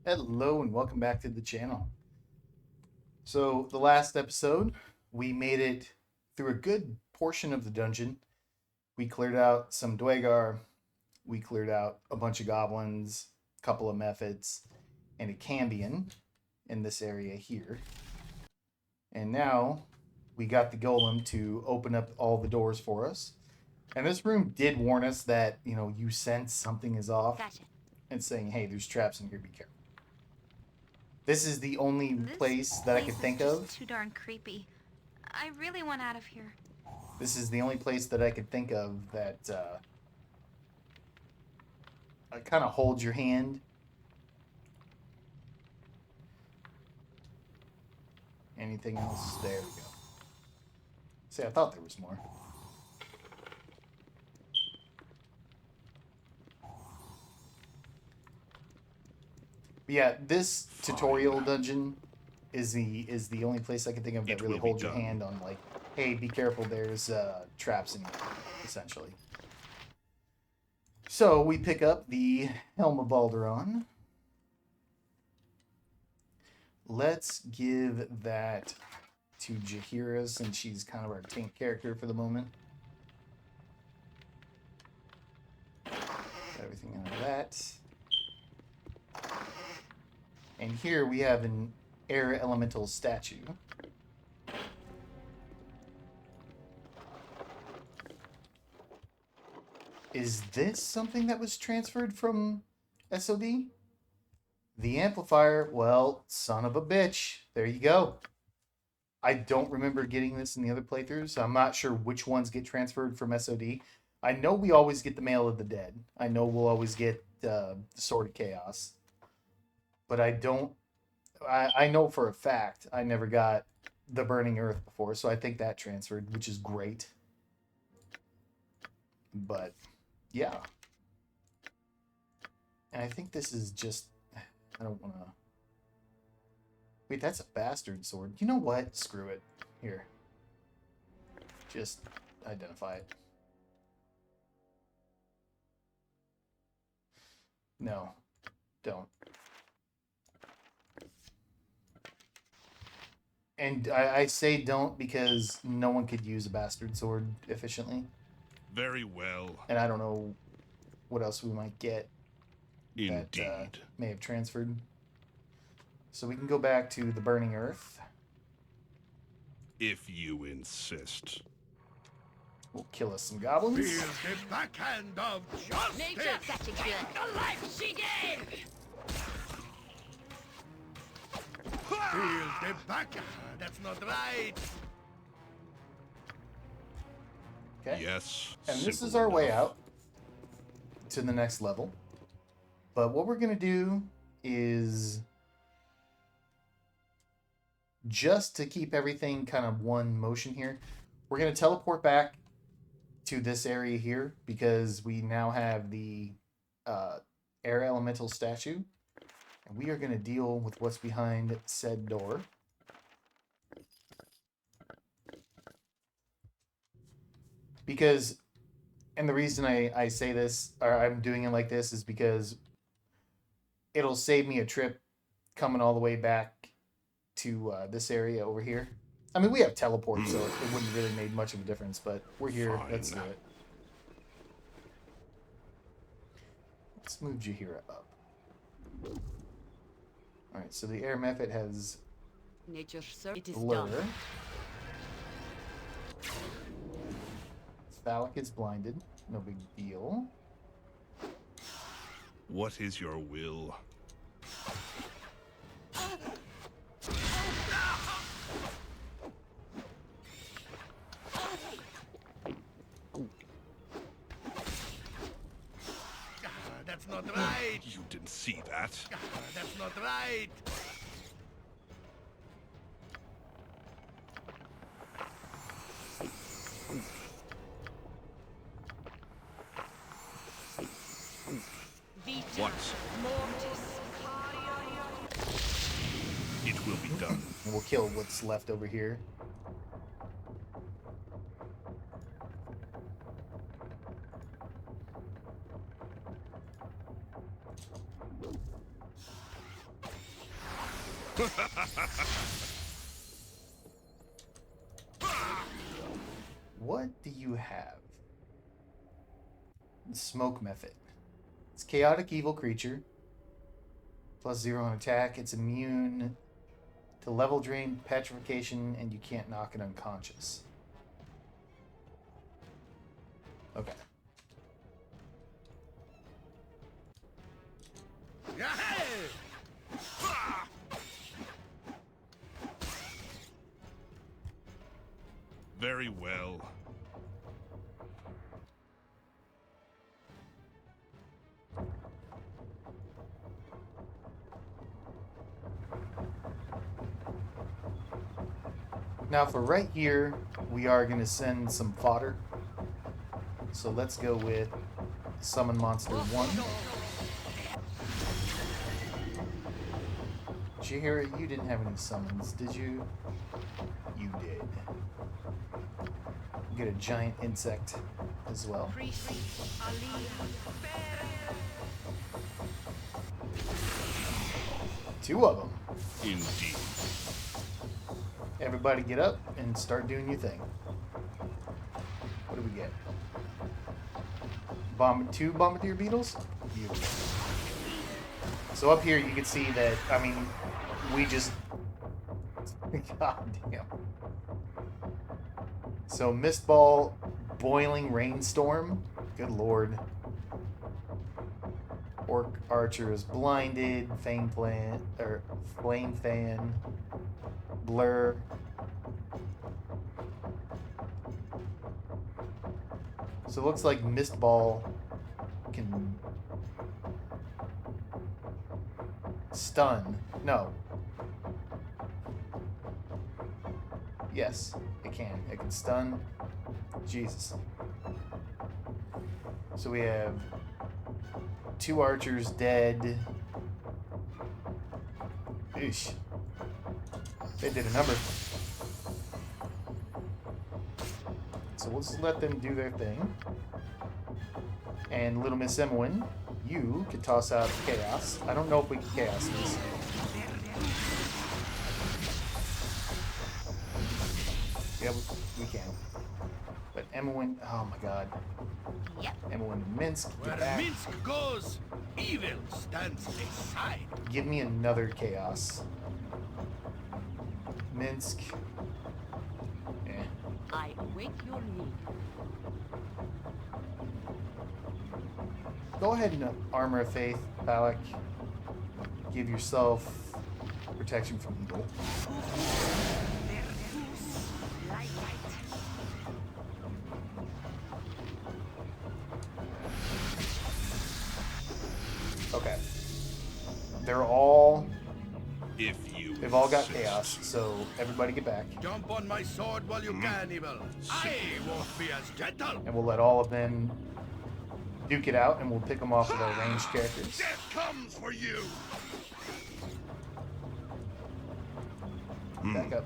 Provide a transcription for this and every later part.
Hello and welcome back to the channel. So the last episode, we made it through a good portion of the dungeon. We cleared out some Dwagar, we cleared out a bunch of goblins, a couple of methods, and a Cambion in this area here. And now we got the golem to open up all the doors for us. And this room did warn us that, you sense something is off. Gotcha. And saying, hey, there's traps in here, be careful. This is the only This place that I could think is of. just too darn creepy. I really want out of here. This is the only place that I could think of that kind of holds your hand. Anything else? There we go. See, I thought there was more. But yeah, this tutorial dungeon is the only place I can think of that really holds your hand on, like, hey, be careful, there's traps in here, essentially. So we pick up the Helm of Balderon. Let's give that to Jaheira since she's kind of our tank character for the moment. Everything out of that. And here we have an air elemental statue. Is this something that was transferred from SOD? The amplifier, well, son of a bitch. There you go. I don't remember getting this in the other playthroughs. So I'm not sure which ones get transferred from SOD. I know we always get the Mail of the Dead. I know we'll always get the Sword of Chaos. But I don't... I know for a fact I never got the Burning Earth before, so I think that transferred, which is great. But, yeah. And I think this is just... I don't want to... Wait, that's a bastard sword. You know what? Screw it. Here. Just identify it. No. Don't. And I say don't because no one could use a bastard sword efficiently. Very well. And I don't know what else we might get Indeed. that may have transferred. So we can go back to the Burning Earth. If you insist. We'll kill us some goblins. Feel the backhand of justice! Nature fetching good. The life she gave! Feel the backhand. That's not right. Okay. Yes. And this simple is our way enough. out to the next level. But what we're going to do is, just to keep everything kind of one motion here, we're going to teleport back to this area here because we now have the air elemental statue. And we are going to deal with what's behind said door. Because, and the reason I say this, or I'm doing it like this, is because it'll save me a trip coming all the way back to this area over here. I mean, we have teleports, so it wouldn't really make much of a difference, but we're here. Fine. Let's do it. Let's move Jaheira up. Alright, so the air method has Nature, sir. It is blur. done. Phallic is blinded. No big deal. What is your will? That's not right. You didn't see that. That's not right. What? It will be done. And we'll kill what's left over here. What do you have? Smoke method. It's chaotic evil creature. +0 on attack. It's immune to level drain, petrification, and you can't knock it unconscious. Okay. Very well. Now for right here, we are going to send some fodder. So let's go with Summon Monster 1. Jihira, you didn't have any summons, did you? You did. Get a giant insect as well. Two of them. Indeed. Everybody get up and start doing your thing. What do we get? Two bombardier beetles? Beautiful. So up here you can see that, I mean, we just... God damn. So mist ball, boiling rainstorm. Good lord. Orc archer is blinded. Flame fan. Blur. So it looks like mist ball can stun. No. Yes, it can. It can stun. Jesus. So we have 2 archers dead. Eesh. They did a number. So we'll just let them do their thing. And Little Miss Emwyn, you could toss out Chaos. I don't know if we can Chaos this. Yeah, we can. But Emwyn, oh my god. Yep. Emwyn and Minsk, get Where back. Minsk goes, evil stands aside. Give me another Chaos. Minsk. Eh. I await your need. Go ahead and Armor of Faith, Balak. Give yourself protection from evil. Okay. They're all... If you They've all got insist. chaos, so everybody get back. Jump on my sword while you can, evil. I won't be as gentle. And we'll let all of them duke it out, and we'll pick them off with our ranged characters. Death comes for you. Back up.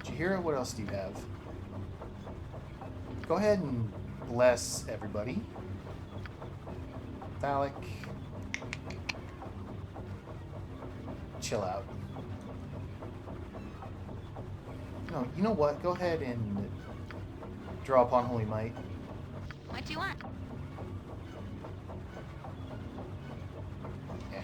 Jihira, what else do you have? Go ahead and bless everybody. Phallic. Chill out. No, you know what? Go ahead and draw upon Holy Might. What do you want? Yeah.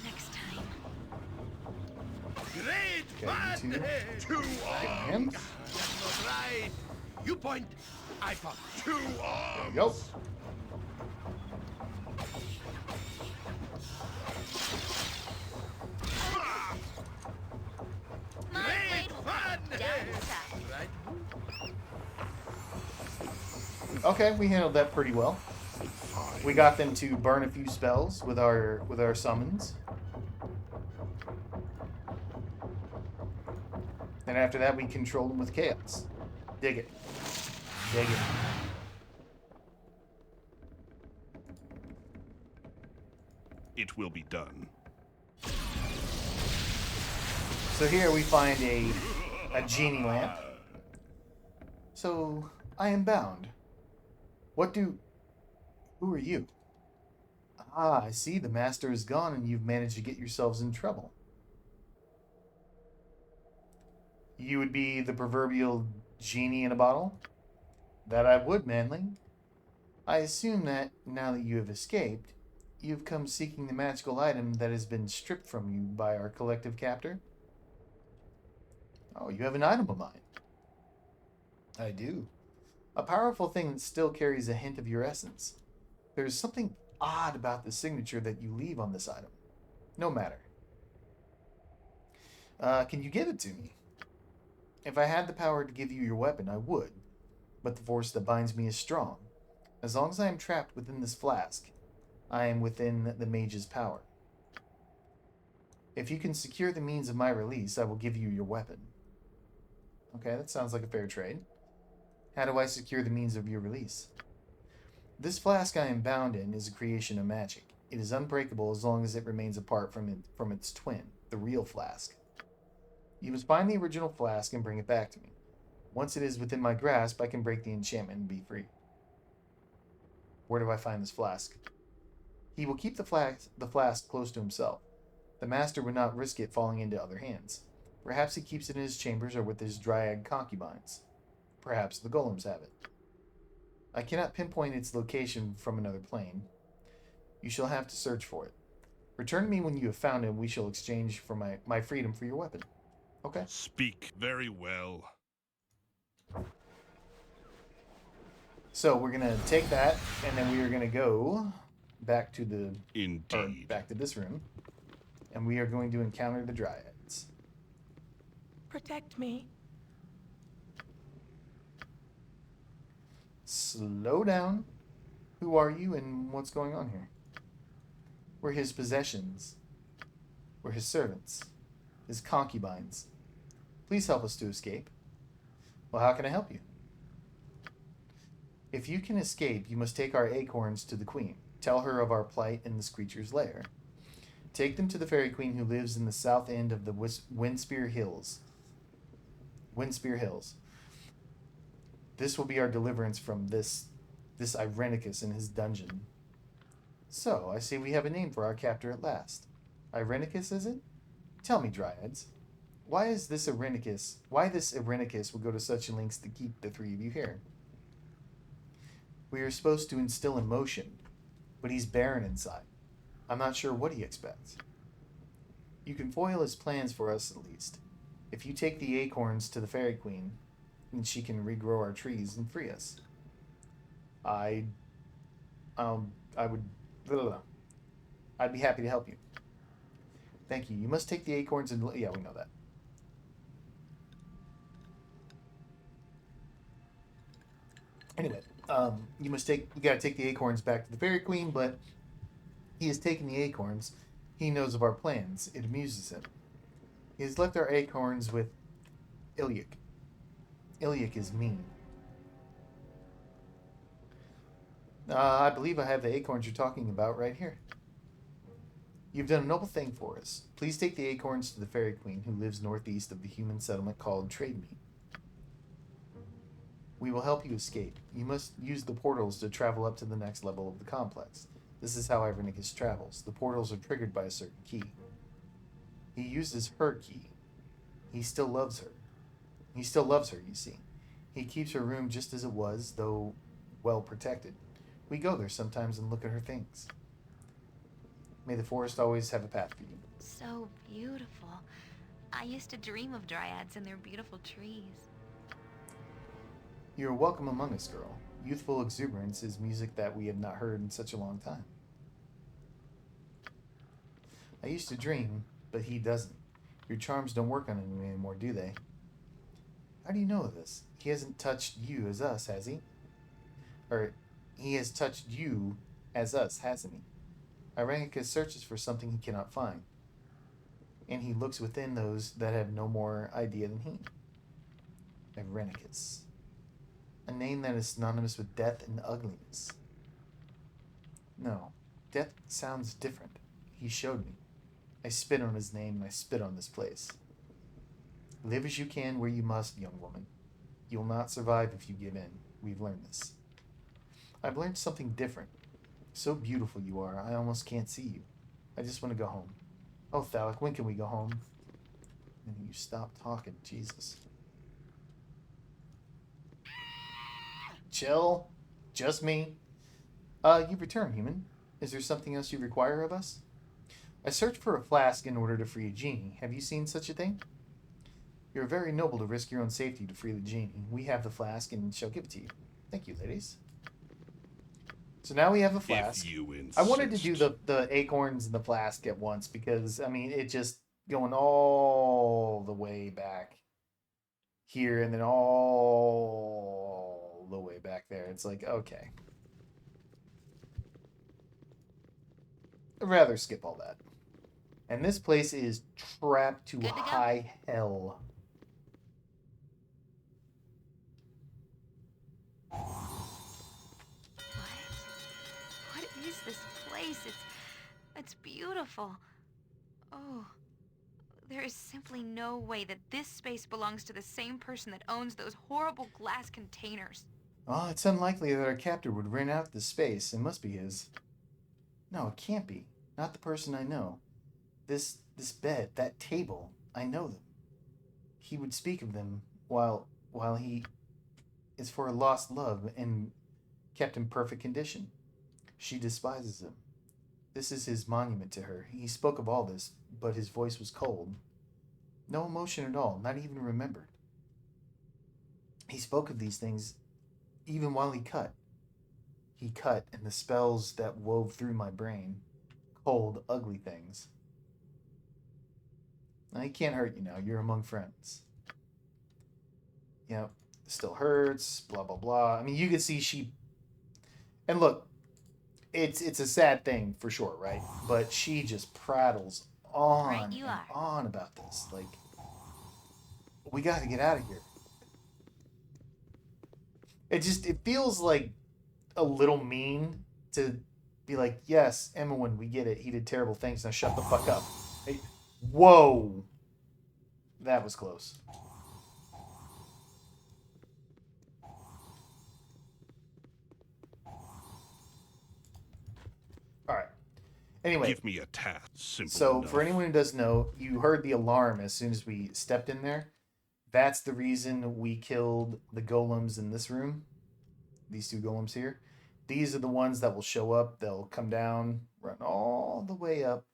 Next time. Great Okay, fun. you two. Two Get him. That's not right. You point, I pop. Two arms. Go. My Great blade will fun. down the side. Right. Okay, we handled that pretty well. We got them to burn a few spells with our summons. And after that, we controlled them with chaos. Dig it. Dig it. It will be done. So here we find a genie lamp. So I am bound. Who are you? Ah, I see the master is gone and you've managed to get yourselves in trouble. You would be the proverbial genie in a bottle? That I would, Manling. I assume that, now that you have escaped, you've come seeking the magical item that has been stripped from you by our collective captor? Oh, you have an item of mine. I do. A powerful thing that still carries a hint of your essence. There's something odd about the signature that you leave on this item. No matter. Can you give it to me? If I had the power to give you your weapon, I would. But the force that binds me is strong. As long as I am trapped within this flask, I am within the mage's power. If you can secure the means of my release, I will give you your weapon. Okay, that sounds like a fair trade. How do I secure the means of your release? This flask I am bound in is a creation of magic. It is unbreakable as long as it remains apart from its twin, the real flask. You must find the original flask and bring it back to me. Once it is within my grasp, I can break the enchantment and be free. Where do I find this flask? He will keep the flask close to himself. The master would not risk it falling into other hands. Perhaps he keeps it in his chambers or with his dryad concubines. Perhaps the golems have it. I cannot pinpoint its location from another plane. You shall have to search for it. Return to me when you have found it. We shall exchange for my freedom for your weapon. Okay? Speak very well. So we're gonna take that, and then we are gonna go back to Indeed. back to this room, and we are going to encounter the dryads. Protect me. Slow down. Who are you, and what's going on here? We're his possessions. We're his servants, his concubines. Please help us to escape. Well, how can I help you? If you can escape, you must take our acorns to the queen. Tell her of our plight in this creature's lair. Take them to the fairy queen who lives in the south end of the Windspear Hills. Windspear Hills. This will be our deliverance from this Irenicus in his dungeon. So, I see we have a name for our captor at last. Irenicus, is it? Tell me, dryads, why this Irenicus will go to such lengths to keep the three of you here? We are supposed to instill emotion, but he's barren inside. I'm not sure what he expects. You can foil his plans for us at least. If you take the acorns to the fairy queen, then she can regrow our trees and free us. I would... I'd be happy to help you. Thank you. You must take the acorns and... Yeah, we know that. Anyway, you gotta take the acorns back to the fairy queen, but he has taken the acorns. He knows of our plans. It amuses him. He has left our acorns with Ilyuk. Ilyuk is mean. I believe I have the acorns you're talking about right here. You've done a noble thing for us. Please take the acorns to the fairy queen who lives northeast of the human settlement called Trade Me. We will help you escape. You must use the portals to travel up to the next level of the complex. This is how Irenicus travels. The portals are triggered by a certain key. He uses her key. He still loves her. He still loves her, you see. He keeps her room just as it was, though well protected. We go there sometimes and look at her things. May the forest always have a path for you. So beautiful. I used to dream of dryads and their beautiful trees. You are welcome among us, girl. Youthful exuberance is music that we have not heard in such a long time. I used to dream, but he doesn't. Your charms don't work on him anymore, do they? How do you know this? He hasn't touched you as us, has he? Or, he has touched you as us, hasn't he? Irenicus searches for something he cannot find. And he looks within those that have no more idea than he. Irenicus. A name that is synonymous with death and ugliness. No, death sounds different. He showed me. I spit on his name and I spit on this place. Live as you can where you must, young woman. You'll not survive if you give in. We've learned this. I've learned something different. So beautiful you are, I almost can't see you. I just want to go home. Oh, Thalic, when can we go home? And you stop talking, Jesus. Chill. Just me. You return, human. Is there something else you require of us? I searched for a flask in order to free a genie. Have you seen such a thing? You're very noble to risk your own safety to free the genie. We have the flask and shall give it to you. Thank you, ladies. So now we have a flask. If you insist. I wanted to do the acorns and the flask at once because, I mean, it just going all the way back here and then all the way back there. It's like, okay. I'd rather skip all that. And this place is trapped to high hell. What is this place? It's beautiful. Oh, there is simply no way that this space belongs to the same person that owns those horrible glass containers. Oh, it's unlikely that our captor would rent out the space. It must be his. No, it can't be. Not the person I know. This bed, that table, I know them. He would speak of them while he is for a lost love and kept in perfect condition. She despises him. This is his monument to her. He spoke of all this, but his voice was cold. No emotion at all, not even remembered. He spoke of these things even while he cut. He cut, and the spells that wove through my brain. Cold, ugly things. Now, he can't hurt you now. You're among friends. You know, still hurts, blah, blah, blah. I mean, you can see she... And look, it's a sad thing for sure, right? But she just prattles on Right, you and are. on about this. Like, we got to get out of here. It feels like a little mean to be like, yes, Emmeline, we get it. He did terrible things. Now shut the fuck up. Hey, whoa. That was close. All right. Anyway. Give me a task. Simple So, enough. for anyone who doesn't know, you heard the alarm as soon as we stepped in there. That's the reason we killed the golems in this room. These two golems here. These are the ones that will show up. They'll come down, run all the way up,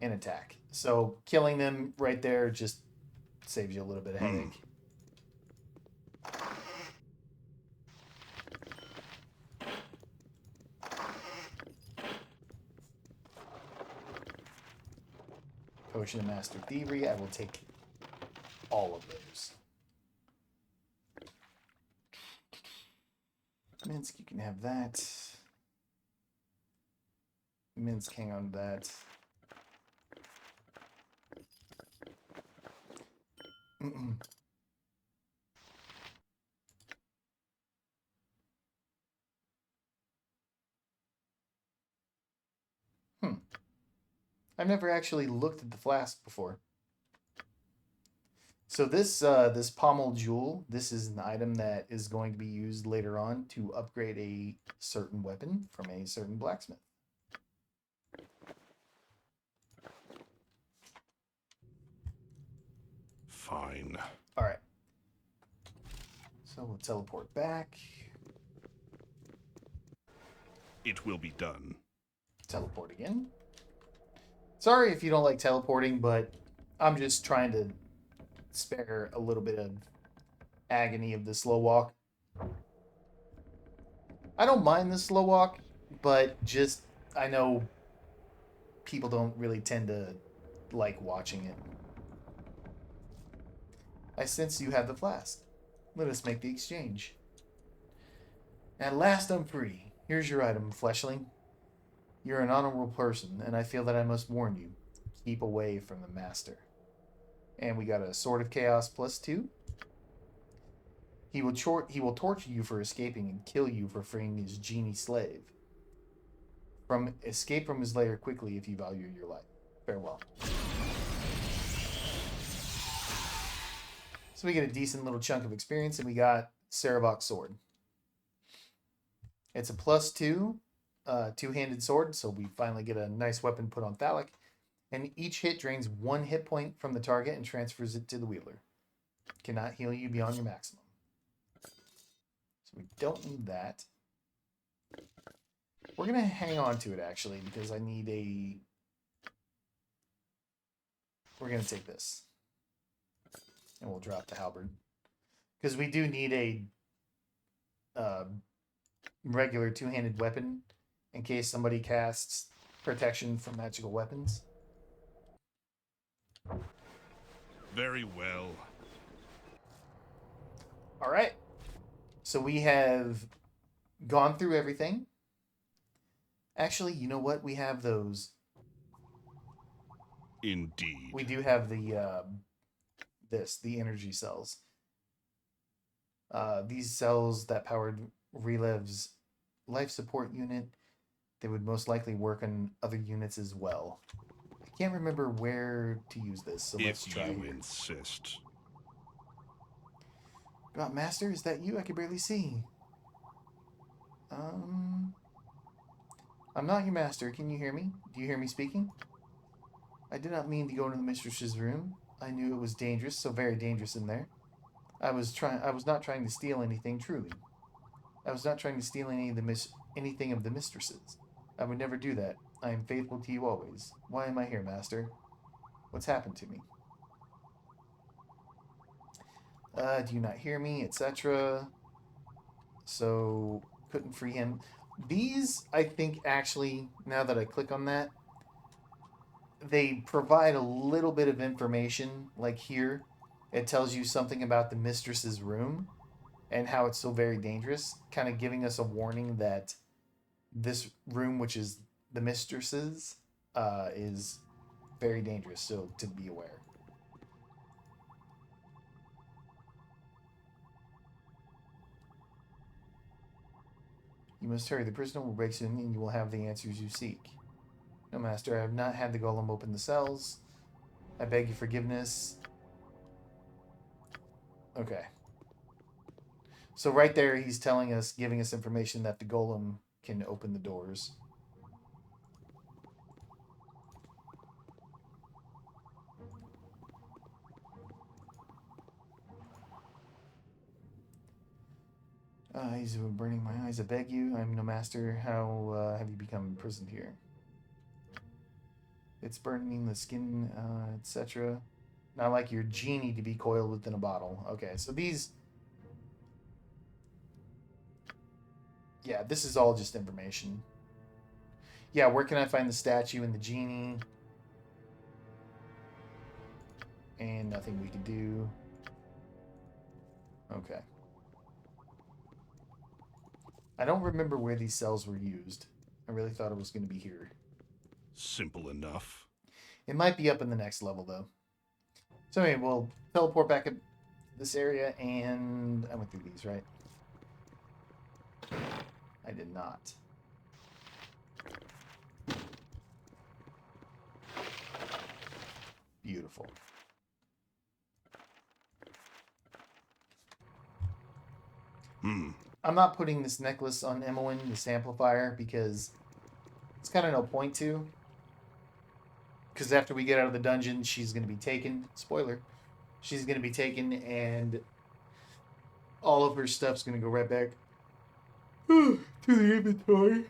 and attack. So, killing them right there just saves you a little bit of headache. Potion of Master Thievery. I will take all of those. Minsk, you can have that. Minsk, hang on to that. I've never actually looked at the flask before. So this pommel jewel, this is an item that is going to be used later on to upgrade a certain weapon from a certain blacksmith. Fine. All right. So we'll teleport back. It will be done. Teleport again. Sorry if you don't like teleporting, but I'm just trying to spare a little bit of agony of the slow walk. I don't mind the slow walk, but just I know people don't really tend to like watching it. I sense you have the flask. Let us make the exchange. At last I'm free. Here's your item, fleshling. You're an honorable person, and I feel that I must warn you. Keep away from the master. And we got a Sword of Chaos +2. He will torture you for escaping and kill you for freeing his genie slave. Escape from his lair quickly if you value your life. Farewell. So we get a decent little chunk of experience, and we got Sarabok's sword. It's a +2, two-handed sword, so we finally get a nice weapon put on Thalic. And each hit drains 1 hit point from the target and transfers it to the wielder. Cannot heal you beyond your maximum. So we don't need that. We're going to hang on to it, actually, because I need a... We're going to take this. And we'll drop the halberd. Because we do need a regular two-handed weapon in case somebody casts protection from magical weapons. Very well. All right. So we have gone through everything. Actually, you know what? We have those. Indeed. We do have the the energy cells. These cells that powered Relev's life support unit, they would most likely work on other units as well. I can't remember where to use this, so let's try If you here. insist. Master, is that you? I can barely see. I'm not your master. Can you hear me? Do you hear me speaking? I did not mean to go into the mistress's room. I knew it was dangerous, so very dangerous in there. I was not trying to steal anything, truly. I was not trying to steal anything of the mistress's. I would never do that. I am faithful to you always. Why am I here, master? What's happened to me? Do you not hear me, etc.? So, couldn't free him. These, I think, actually, now that I click on that, they provide a little bit of information. Like here, it tells you something about the mistress's room and how it's so very dangerous, kind of giving us a warning that this room, which is the mistress's, is very dangerous, so to be aware. You must hurry. The prisoner will break soon, and you will have the answers you seek. No, master, I have not had the golem open the cells. I beg your forgiveness. Okay. So right there, he's telling us, giving us information that the golem can open the doors. Eyes are burning my eyes. I beg you. I'm no master. How have you become imprisoned here? It's burning the skin, etc. Not like your genie to be coiled within a bottle. Okay, so these... Yeah, this is all just information. Yeah, where can I find the statue and the genie? And nothing we can do. Okay. I don't remember where these cells were used. I really thought it was going to be here. Simple enough. It might be up in the next level, though. So anyway, we'll teleport back in this area, and I went through these, right? I did not. Beautiful. I'm not putting this necklace on Emmeline, this amplifier, because it's kind of no point to. Because after we get out of the dungeon, she's going to be taken. Spoiler. She's going to be taken, and all of her stuff's going to go right back to the inventory.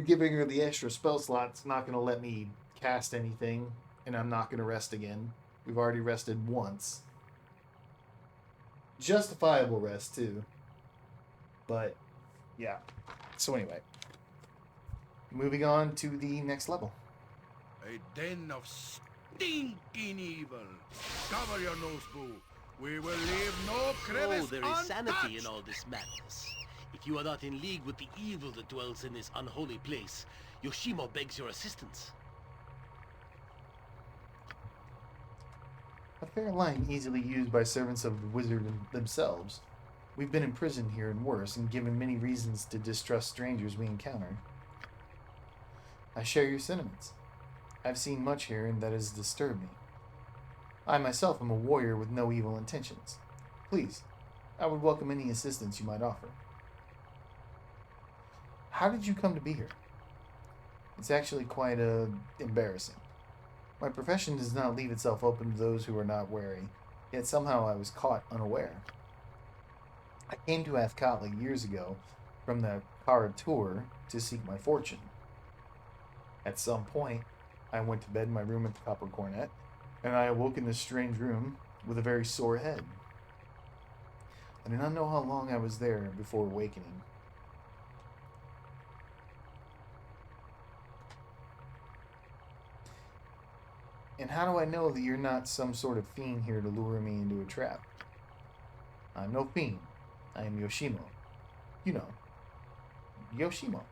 Giving her the extra spell slot's not going to let me cast anything, and I'm not going to rest again. We've already rested once. Justifiable rest, too. But, yeah. So anyway. Moving on to the next level. A den of stinking evil. Cover your nose, boo. We will leave no crevice there is sanity in untouched. all this madness. If you are not in league with the evil that dwells in this unholy place, Yoshimo begs your assistance. A fair line easily used by servants of the wizard themselves. We've been imprisoned here and worse, and given many reasons to distrust strangers we encounter. I share your sentiments. I've seen much here, and that has disturbed me. I myself am a warrior with no evil intentions. Please, I would welcome any assistance you might offer. How did you come to be here? It's actually quite embarrassing. My profession does not leave itself open to those who are not wary, yet somehow I was caught unaware. I came to Athkatla years ago from the Kara tour to seek my fortune. At some point, I went to bed in my room at the Copper Cornet, and I awoke in this strange room with a very sore head. I do not know how long I was there before awakening. And how do I know that you're not some sort of fiend here to lure me into a trap? I'm no fiend. I am Yoshimo. You know, Yoshimo.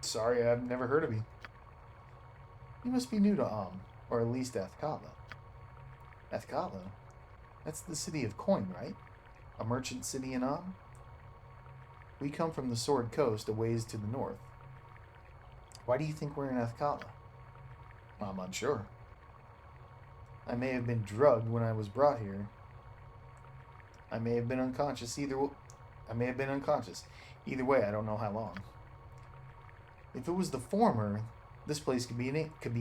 Sorry, I've never heard of you. You must be new to or at least Athkatla. Athkatla? That's the city of coin, right? A merchant city in We come from the Sword Coast, a ways to the north. Why do you think we're in Athkatla? I'm unsure. I may have been drugged when I was brought here. I may have been unconscious Either way, I don't know how long. If it was the former, this place could be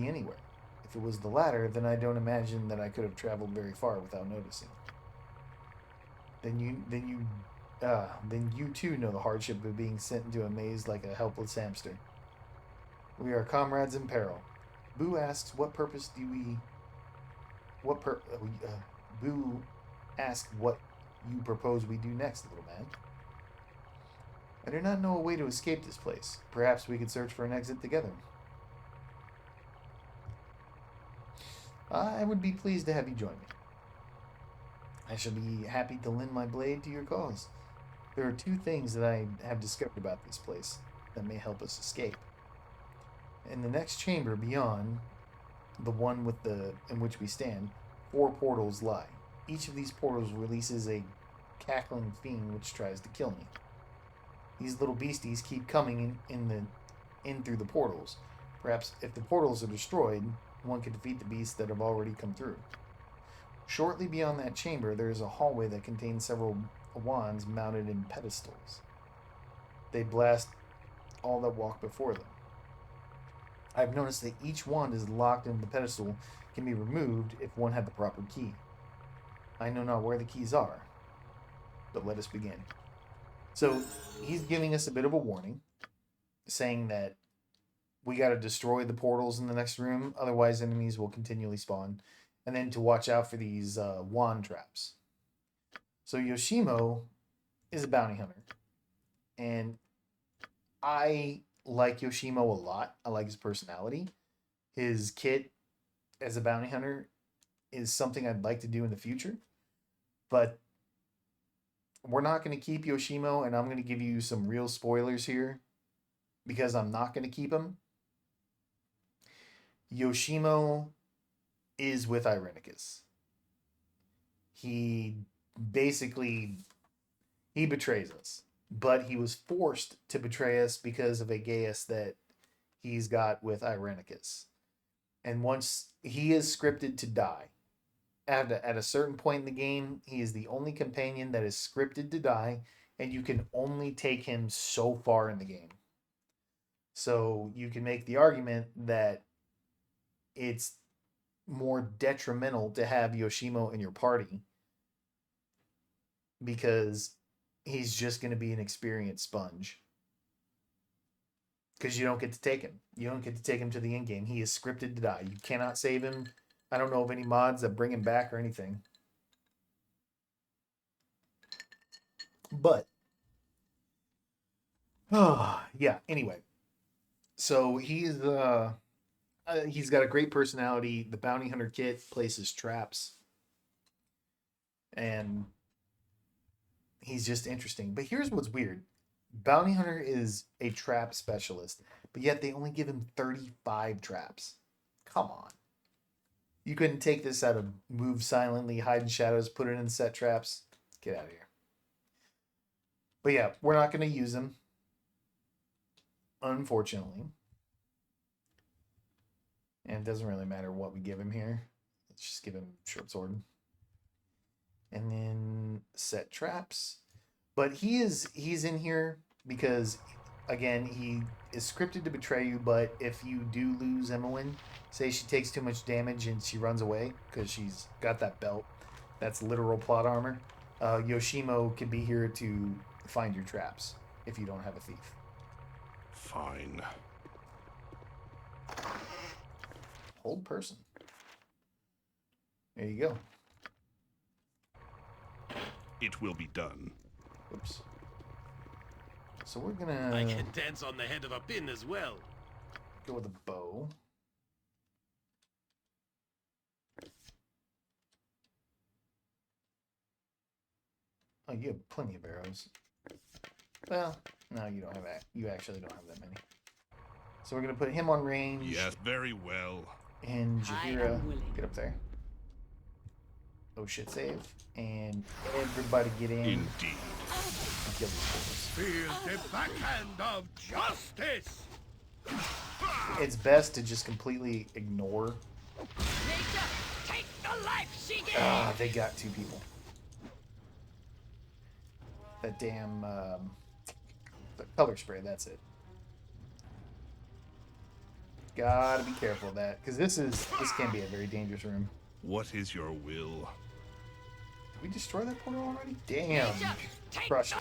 anywhere. If it was the latter, then I don't imagine that I could have traveled very far without noticing. Then you too know the hardship of being sent into a maze like a helpless hamster. We are comrades in peril. Boo asks, Boo asks what you propose we do next, little man. I do not know a way to escape this place. Perhaps we could search for an exit together. I would be pleased to have you join me. I shall be happy to lend my blade to your cause. There are two things that I have discovered about this place that may help us escape. In the next chamber beyond the one in which we stand, 4 portals lie. Each of these portals releases a cackling fiend which tries to kill me. These little beasties keep coming in through the portals. Perhaps if the portals are destroyed, one could defeat the beasts that have already come through. Shortly beyond that chamber, there is a hallway that contains several wands mounted in pedestals. They blast all that walk before them. I've noticed that each wand is locked and the pedestal can be removed if one had the proper key. I know not where the keys are, but let us begin. So he's giving us a bit of a warning, saying that we got to destroy the portals in the next room, otherwise enemies will continually spawn, and then to watch out for these wand traps. So Yoshimo is a bounty hunter, and I like Yoshimo a lot. I like his personality. His kit as a bounty hunter is something I'd like to do in the future, but we're not going to keep Yoshimo, and I'm going to give you some real spoilers here because I'm not going to keep him. Yoshimo is with Irenicus. He betrays us, but he was forced to betray us because of a Gaius that he's got with Irenicus. And once he is scripted to die, at a certain point in the game, he is the only companion that is scripted to die, and you can only take him so far in the game. So you can make the argument that it's more detrimental to have Yoshimo in your party because he's just going to be an experienced sponge. Because you don't get to take him. You don't get to take him to the end game. He is scripted to die. You cannot save him. I don't know of any mods that bring him back or anything. But, yeah, anyway. So he's got a great personality. The bounty hunter kit places traps. And he's just interesting. But here's what's weird. Bounty hunter is a trap specialist, but yet they only give him 35 traps. Come on. You couldn't take this out of move silently, hide in shadows, put it in set traps. Get out of here. But yeah, we're not going to use him. Unfortunately. And it doesn't really matter what we give him here. Let's just give him short sword. and then set traps. But he's in here because, again, he is scripted to betray you. But if you do lose Emmeline, say she takes too much damage and she runs away because she's got that belt, that's literal plot armor. Yoshimo can be here to find your traps if you don't have a thief. Fine. Hold person. There you go. It will be done. Oops. So we're I gonna can dance on the head of a pin as well. go with a bow. Oh, you have plenty of arrows. Well, no, you don't have that. You actually don't have that many. So we're gonna put him on range. Yes, very well. And I Jahira, am willing. get up there. Oh shit, save. And everybody get in. Indeed. And kill these fools. Feel the backhand of justice! It's best to just completely ignore. Nature, take the life she gave! Ah, they got two people. That damn the color spray, that's it. Gotta be careful of that, because this can be a very dangerous room. What is your will? Did we destroy that portal already? Damn. Nature, take Crush it.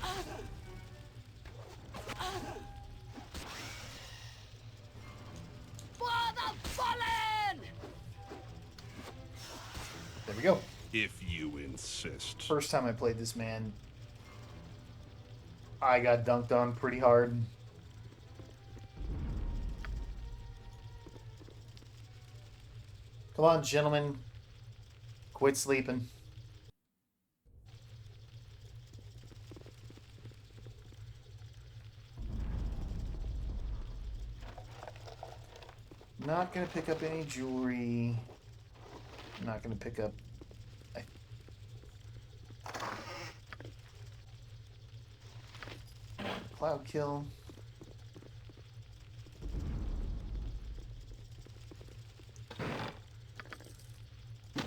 For the fallen! There we go. If you insist. First time I played this, man, I got dunked on pretty hard. Come on, gentlemen. Quit sleeping. Not gonna pick up any jewelry. Not gonna pick up. Cloud kill.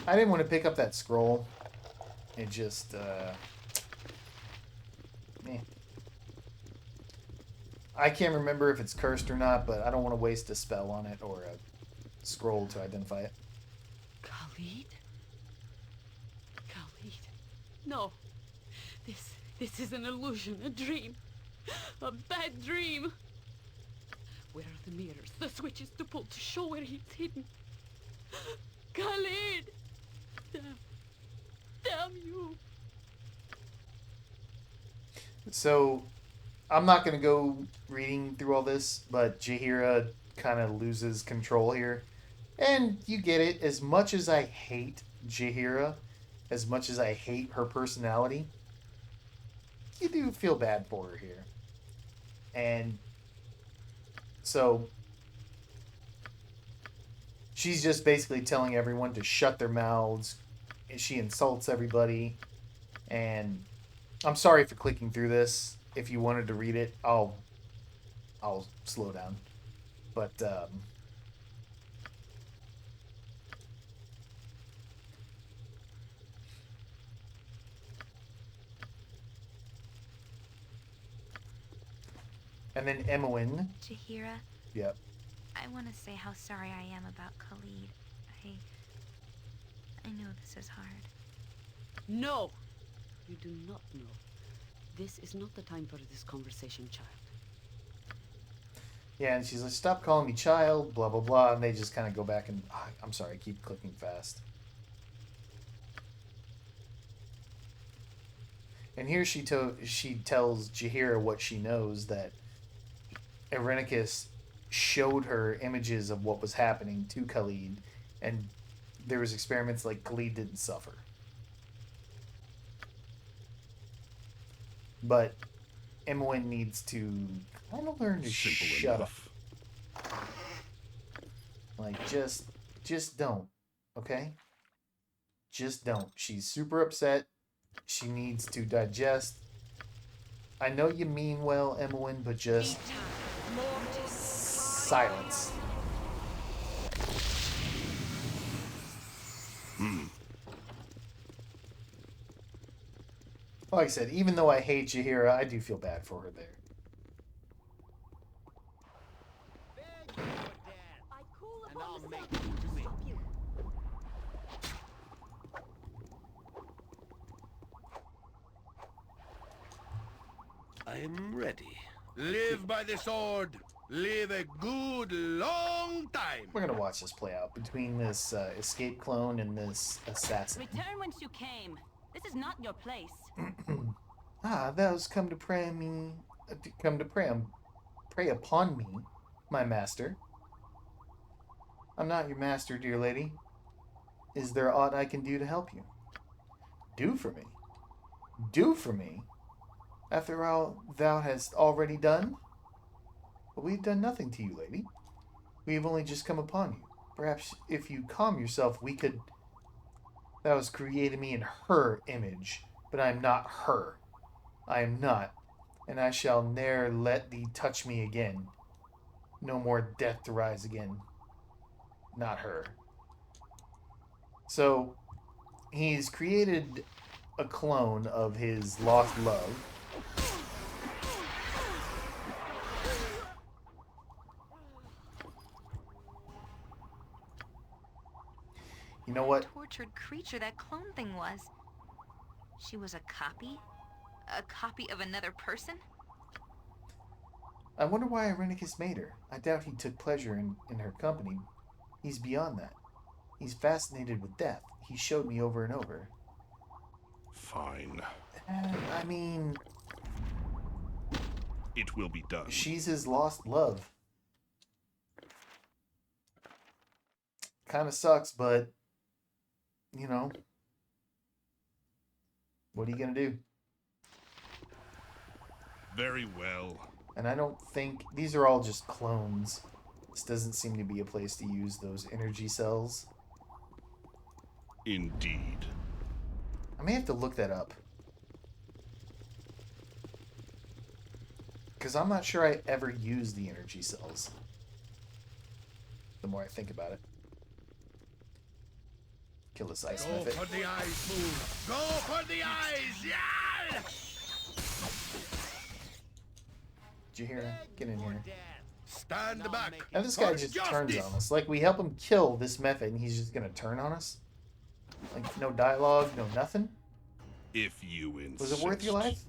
I didn't want to pick up that scroll. It just, I can't remember if it's cursed or not, but I don't want to waste a spell on it or a scroll to identify it. Khalid? Khalid. No. This is an illusion, a dream. A bad dream. Where are the mirrors, the switches to pull to show where he's hidden? Khalid! Damn you. So, I'm not going to go reading through all this, but Jahira kind of loses control here. And you get it. As much as I hate Jahira, as much as I hate her personality, you do feel bad for her here. And so she's just basically telling everyone to shut their mouths. She insults everybody. And I'm sorry for clicking through this. If you wanted to read it, I'll slow down. But and then Emmeline. Jahira, Yep. I want to say how sorry I am about Khalid. I know this is hard. No! You do not know. This is not the time for this conversation, child. Yeah, and she's like, stop calling me child, blah, blah, blah. And they just kind of go back and, I'm sorry, I keep clicking fast. And here she tells Jahira what she knows, that Irenicus showed her images of what was happening to Khalid, and there was experiments like Khalid didn't suffer. But Emmeline needs to kind of learn to Simple shut enough. up. Like, just don't, okay? Just don't. She's super upset. She needs to digest. I know you mean well, Emmeline, but just silence. Like I said, even though I hate Jahira, I do feel bad for her there. I call And upon I'll the make Senate you to do it. stop you. I am ready. Live by the sword. Live a good long time. We're gonna watch this play out between this escape clone and this assassin. Return whence you came. This is not your place. Those come to pray me, come to prey upon me, my master. I'm not your master, dear lady. Is there aught I can do to help you? Do for me? Do for me? After all thou hast already done? But we've done nothing to you, lady. We have only just come upon you. Perhaps if you calm yourself, we could... Thou hast created me in her image, but I am not her. I am not, and I shall ne'er let thee touch me again. No more death to rise again. Not her. So, he's created a clone of his lost love. You know what? Tortured creature that clone thing was. She was a copy? A copy of another person? I wonder why Irenicus made her. I doubt he took pleasure in her company. He's beyond that. He's fascinated with death. He showed me over and over. Fine. I mean, It will be done. she's his lost love. Kind of sucks, but, you know, what are you going to do? Very well. And I don't think... These are all just clones. This doesn't seem to be a place to use those energy cells. Indeed. I may have to look that up. Because I'm not sure I ever used the energy cells. The more I think about it. Kill this ice Go method. for the eyes, move. Go for the eyes. Yeah! Did you hear him? Get in here. Stand back. Now this guy For just turns justice. on us. Like, we help him kill this method, and he's just gonna turn on us? Like, no dialogue, no nothing? If you insist. Was it worth your life?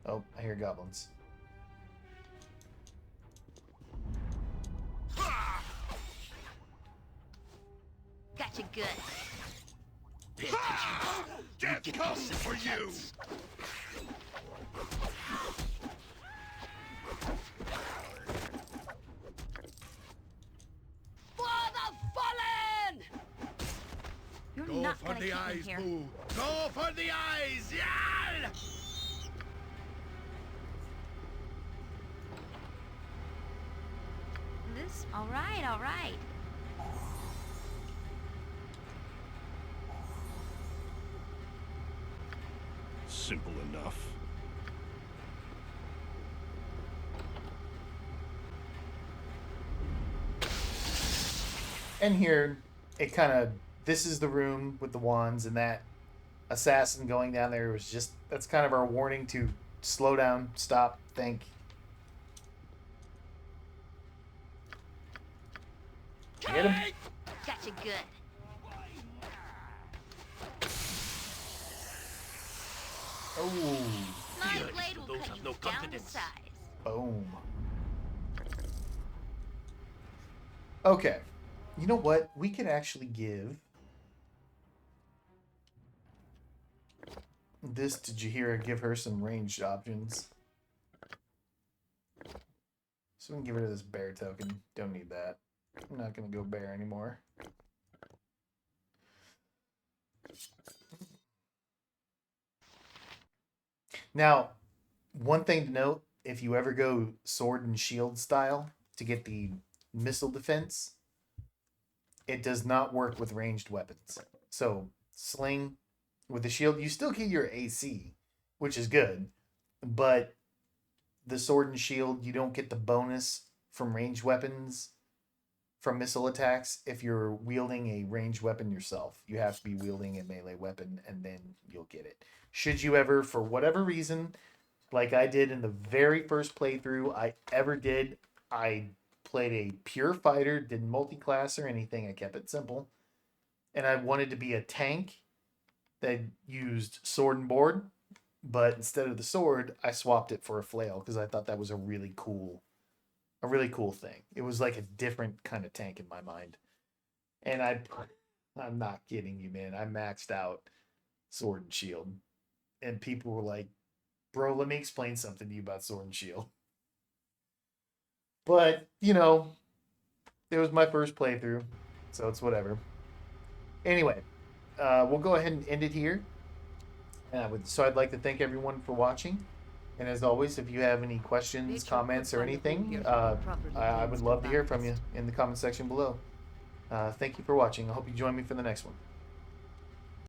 Oh, I hear goblins. Gotcha good. Pay attention. Death Get comes this for second you. chance. For the fallen! You're Go not for gonna the keep me eyes, here. move. Go for the eyes. Yeah! This, all right, all right. Simple enough. And here, it kind of... This is the room with the wands, and that assassin going down there was just... That's kind of our warning to slow down, stop, think. Hit him. Gotcha good. Oh, My Fear is blade for will those cut who have you no down to confidence. size. boom. Okay. You know what? We could actually give this to Jahira, give her some ranged options. So we can give her this bear token. Don't need that. I'm not going to go bear anymore. Now, one thing to note, if you ever go sword and shield style to get the missile defense, it does not work with ranged weapons. So, sling with the shield, you still get your AC, which is good, but the sword and shield, you don't get the bonus from ranged weapons from missile attacks if you're wielding a ranged weapon yourself. You have to be wielding a melee weapon, and then you'll get it. Should you ever, for whatever reason, like I did in the very first playthrough I ever did, I played a pure fighter, didn't multi-class or anything. I kept it simple. And I wanted to be a tank that used sword and board, but instead of the sword, I swapped it for a flail because I thought that was a really cool thing. It was like a different kind of tank in my mind. And I'm not kidding you, man. I maxed out sword and shield. And people were like, "Bro, let me explain something to you about sword and shield." But, you know, it was my first playthrough, so it's whatever. Anyway, we'll go ahead and end it here. So I'd like to thank everyone for watching. And as always, if you have any questions, comments, or anything, I would love to hear from you in the comment section below. Thank you for watching. I hope you join me for the next one.